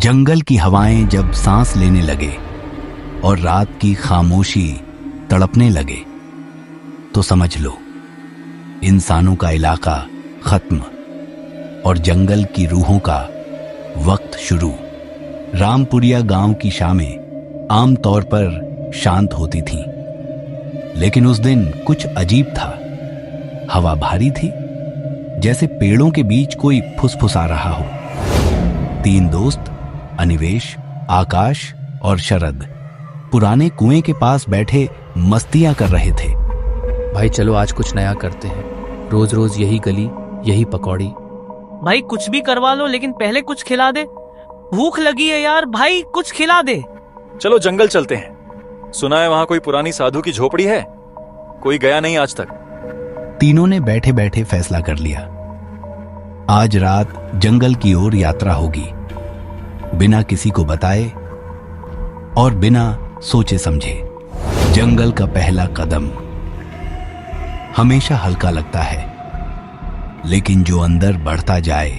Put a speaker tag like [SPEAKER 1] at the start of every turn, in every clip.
[SPEAKER 1] जंगल की हवाएं जब सांस लेने लगे और रात की खामोशी तड़पने लगे तो समझ लो इंसानों का इलाका खत्म और जंगल की रूहों का वक्त शुरू। रामपुरिया गांव की शामें आमतौर पर शांत होती थीं, लेकिन उस दिन कुछ अजीब था। हवा भारी थी, जैसे पेड़ों के बीच कोई फुसफुसा रहा हो। तीन दोस्त अनिवेश, आकाश और शरद पुराने कुएं के पास बैठे मस्तियां कर रहे थे।
[SPEAKER 2] भाई चलो आज कुछ नया करते हैं, रोज रोज यही गली यही पकौड़ी।
[SPEAKER 3] भाई कुछ भी करवा लो, लेकिन पहले कुछ खिला दे। भूख लगी है यार, भाई कुछ खिला दे।
[SPEAKER 4] चलो जंगल चलते हैं, सुना है वहां कोई पुरानी साधु की झोपड़ी है, कोई गया नहीं आज तक।
[SPEAKER 1] तीनों ने बैठे बैठे फैसला कर लिया, आज रात जंगल की ओर यात्रा होगी, बिना किसी को बताए और बिना सोचे समझे। जंगल का पहला कदम हमेशा हल्का लगता है, लेकिन जो अंदर बढ़ता जाए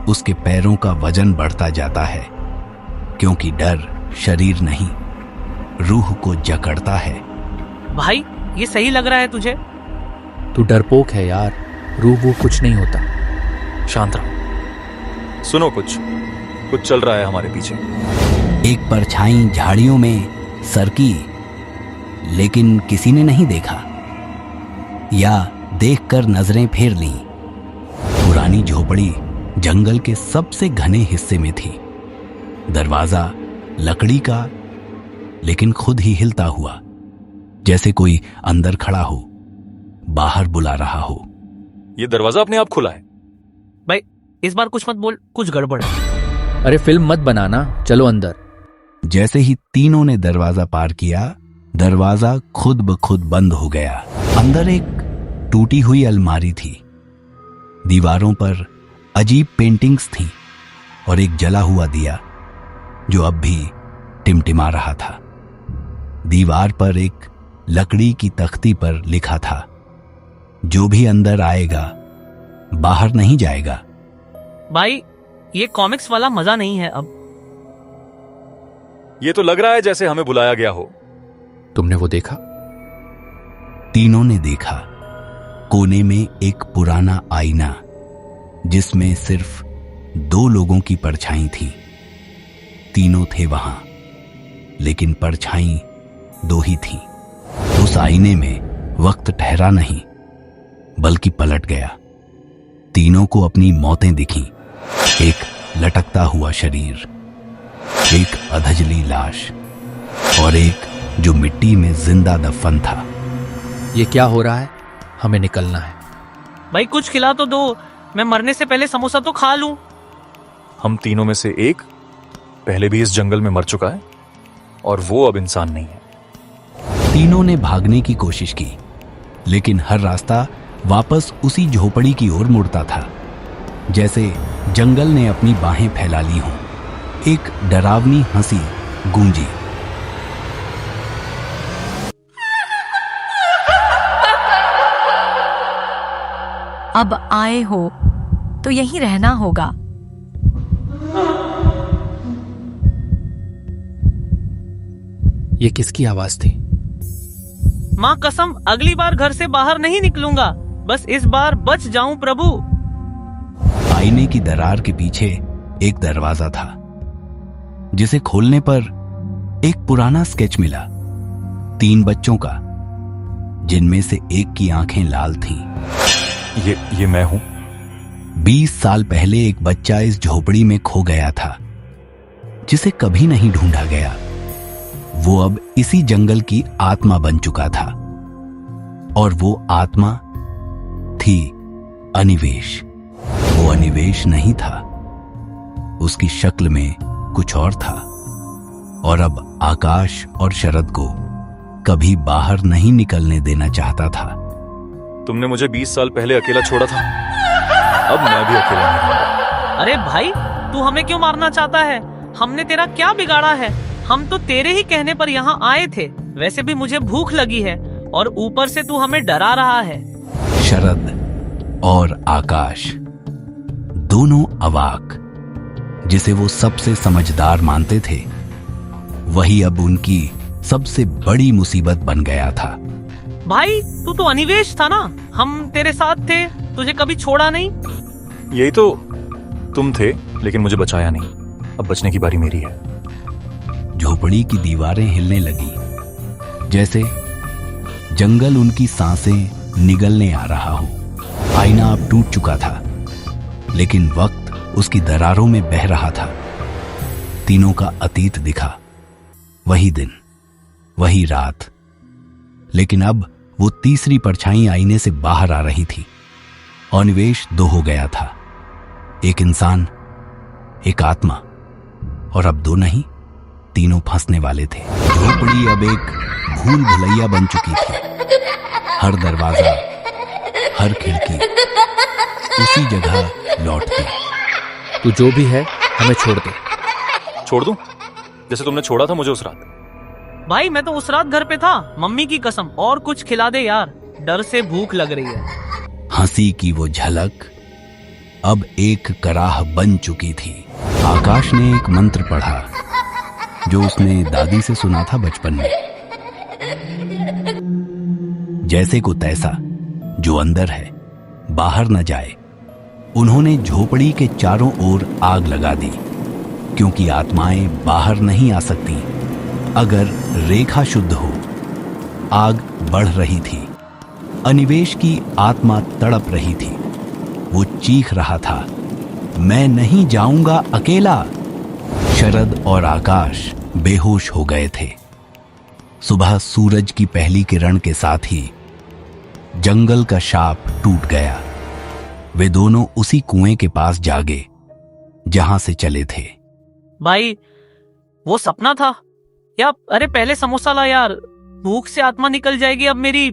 [SPEAKER 1] उसके पैरों का वजन बढ़ता जाता है, क्योंकि डर शरीर नहीं रूह को जकड़ता है।
[SPEAKER 3] भाई ये सही लग रहा है तुझे?
[SPEAKER 2] तू डरपोक है यार, रूह वो कुछ नहीं होता।
[SPEAKER 4] शांत रहो, सुनो कुछ चल रहा है हमारे पीछे।
[SPEAKER 1] एक परछाई झाड़ियों में सरकी, लेकिन किसी ने नहीं देखा या देखकर नजरें फेर लीं। पुरानी झोपड़ी जंगल के सबसे घने हिस्से में थी। दरवाजा लकड़ी का, लेकिन खुद ही हिलता हुआ, जैसे कोई अंदर खड़ा हो, बाहर बुला रहा हो।
[SPEAKER 4] ये दरवाजा अपने आप खुला है।
[SPEAKER 3] भाई इस बार कुछ मत बोल, कुछ गड़बड़ है।
[SPEAKER 2] अरे फिल्म मत बनाना, चलो अंदर।
[SPEAKER 1] जैसे ही तीनों ने दरवाजा पार किया, दरवाजा खुद ब खुद बंद हो गया। अंदर एक टूटी हुई अलमारी थी, दीवारों पर अजीब पेंटिंग्स थीं और एक जला हुआ दिया जो अब भी टिमटिमा रहा था। दीवार पर एक लकड़ी की तख्ती पर लिखा था, जो भी अंदर आएगा बाहर नहीं जाएगा।
[SPEAKER 3] भाई ये कॉमिक्स वाला मजा नहीं है अब।
[SPEAKER 4] ये तो लग रहा है जैसे हमें बुलाया गया हो।
[SPEAKER 2] तुमने वो देखा?
[SPEAKER 1] तीनों ने देखा। कोने में एक पुराना आईना, जिसमें सिर्फ दो लोगों की परछाई थी। तीनों थे वहां, लेकिन परछाई दो ही थी। उस आईने में वक्त ठहरा नहीं, बल्कि पलट गया। तीनों को अपनी मौतें दिखीं, एक लटकता हुआ शरीर, एक अधजली लाश और एक जो मिट्टी में जिंदा दफन था।
[SPEAKER 2] ये क्या हो रहा है? हमें निकलना है।
[SPEAKER 3] भाई कुछ खिला तो दो, मैं मरने से पहले समोसा तो खा लूं।
[SPEAKER 4] हम तीनों में से एक पहले भी इस जंगल में मर चुका है और वो अब इंसान नहीं है।
[SPEAKER 1] तीनों ने भागने की कोशिश की, लेकिन हर रास्ता वापस उसी झोपड़ी की ओर मुड़ता था, जैसे जंगल ने अपनी बाहें फैला ली हों। एक डरावनी हंसी गूंजी।
[SPEAKER 5] अब आए हो तो यहीं रहना होगा।
[SPEAKER 2] ये किसकी आवाज थी?
[SPEAKER 3] माँ कसम, अगली बार घर से बाहर नहीं निकलूंगा, बस इस बार बच जाऊं प्रभु।
[SPEAKER 1] आईने की दरार के पीछे एक दरवाजा था, जिसे खोलने पर एक पुराना स्केच मिला। 3 बच्चों का, जिनमें से एक की आंखें लाल थीं।
[SPEAKER 4] ये मैं हूं।
[SPEAKER 1] 20 साल पहले एक बच्चा इस झोपड़ी में खो गया था, जिसे कभी नहीं ढूंढा गया। वो अब इसी जंगल की आत्मा बन चुका था, और वो आत्मा थी अनिवेश। वो अनिवेश नहीं था, उसकी शक्ल में कुछ और था, और अब आकाश और शरद को कभी बाहर नहीं निकलने देना चाहता था।
[SPEAKER 4] तुमने मुझे 20 साल पहले अकेला छोड़ा था, अब मैं भी अकेला नहीं रहूंगा।
[SPEAKER 3] अरे भाई तू हमें क्यों मारना चाहता है? हमने तेरा क्या बिगाड़ा है? हम तो तेरे ही कहने पर यहाँ आए थे। वैसे भी मुझे भूख लगी है और ऊपर से तू हमें डरा रहा है।
[SPEAKER 1] शरद और आकाश दोनों अवाक, जिसे वो सबसे समझदार मानते थे, वही अब उनकी सबसे बड़ी मुसीबत बन गया था।
[SPEAKER 3] भाई तू तो अनिवेश था ना, हम तेरे साथ थे, तुझे कभी छोड़ा नहीं।
[SPEAKER 4] यही तो तुम थे, लेकिन मुझे बचाया नहीं। अब बचने की बारी मेरी है।
[SPEAKER 1] झोपड़ी की दीवारें हिलने लगी, जैसे जंगल उनकी सांसें निगलने आ रहा हो। आईना अब टूट चुका था, लेकिन वक्त उसकी दरारों में बह रहा था। तीनों का अतीत दिखा, वही दिन, वही रात। लेकिन अब वो तीसरी परछाई आईने से बाहर आ रही थी। अनिवेश दो हो गया था, एक इंसान, एक आत्मा, और अब दो नहीं, तीनों फंसने वाले थे। झोपड़ी अब एक भूल भुलैया बन चुकी थी। हर दरवाजा, हर खिड़की उसी जगह लौटती।
[SPEAKER 2] तू जो भी है हमें छोड़ दे।
[SPEAKER 4] छोड़ दूं? जैसे तुमने छोड़ा था मुझे उस रात।
[SPEAKER 3] भाई मैं तो उस रात घर पे था, मम्मी की कसम। और कुछ खिला दे यार, डर से भूख लग रही है।
[SPEAKER 1] हंसी की वो झलक अब एक कराह बन चुकी थी। आकाश ने एक मंत्र पढ़ा जो उसने दादी से सुना था बचपन में। जैसे को तैसा, जो अंदर है बाहर न जाए। उन्होंने झोपड़ी के चारों ओर आग लगा दी, क्योंकि आत्माएं बाहर नहीं आ सकती अगर रेखा शुद्ध हो। आग बढ़ रही थी। अनिवेश की आत्मा तड़प रही थी। वो चीख रहा था, मैं नहीं जाऊंगा अकेला। शरद और आकाश बेहोश हो गए थे। सुबह सूरज की पहली किरण के साथ ही जंगल का शाप टूट गया। वे दोनों उसी कुएं के पास जागे जहां से चले थे।
[SPEAKER 3] भाई वो सपना था या? अरे पहले समोसा ला यार, भूख से आत्मा निकल जाएगी अब मेरी।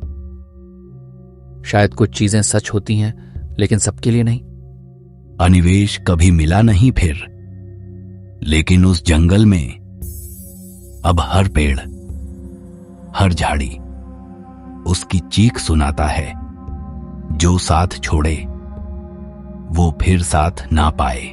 [SPEAKER 2] शायद कुछ चीजें सच होती हैं, लेकिन सबके लिए नहीं।
[SPEAKER 1] अनिवेश कभी मिला नहीं फिर, लेकिन उस जंगल में अब हर पेड़, हर झाड़ी उसकी चीख सुनाता है। जो साथ छोड़े वो फिर साथ ना पाए।